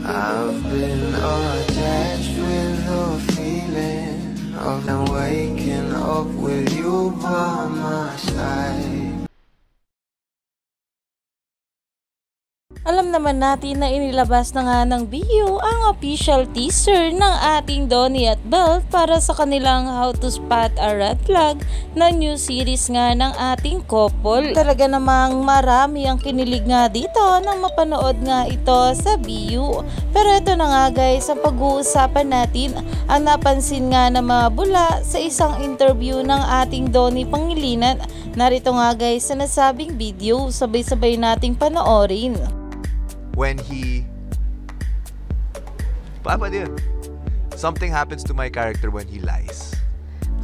I've been attached with the feeling of waking up with you by my side. Alam naman natin na inilabas na nga ng BU ang official teaser ng ating Donnie at Belle para sa kanilang How to Spot a Red Flag na new series nga ng ating couple. Talaga namang marami ang kinilig nga dito nang mapanood nga ito sa BU. Pero ito na nga guys, ang pag-uusapan natin ang napansin nga na mga bula sa isang interview ng ating Donnie Pangilinan. Narito nga guys sa nasabing video, sabay-sabay nating panoorin. When something happens to my character when he lies.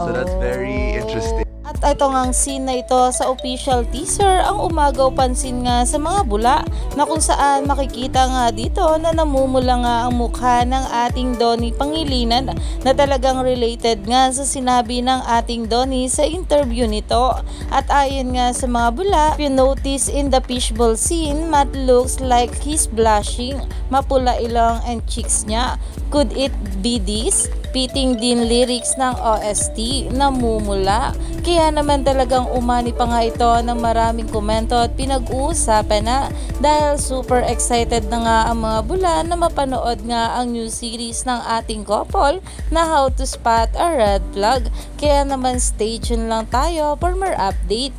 So that's very interesting. At ito ngang scene na ito sa official teaser ang umagaw pansin nga sa mga bula na kung saan makikita nga dito na namumula nga ang mukha ng ating Donnie Pangilinan na talagang related nga sa sinabi ng ating Donnie sa interview nito. At ayon nga sa mga bula, if you notice in the fishbowl scene, Matt looks like he's blushing. Mapula ilong and cheeks niya. Could it be this? Fitting din lyrics ng OST, namumula. Kaya naman talagang umani pa nga ito ng maraming komento at pinag-uusapan na dahil super excited na nga ang mga bula na mapanood nga ang new series ng ating couple na How to Spot a Red Flag. Kaya naman stay tuned lang tayo for more update.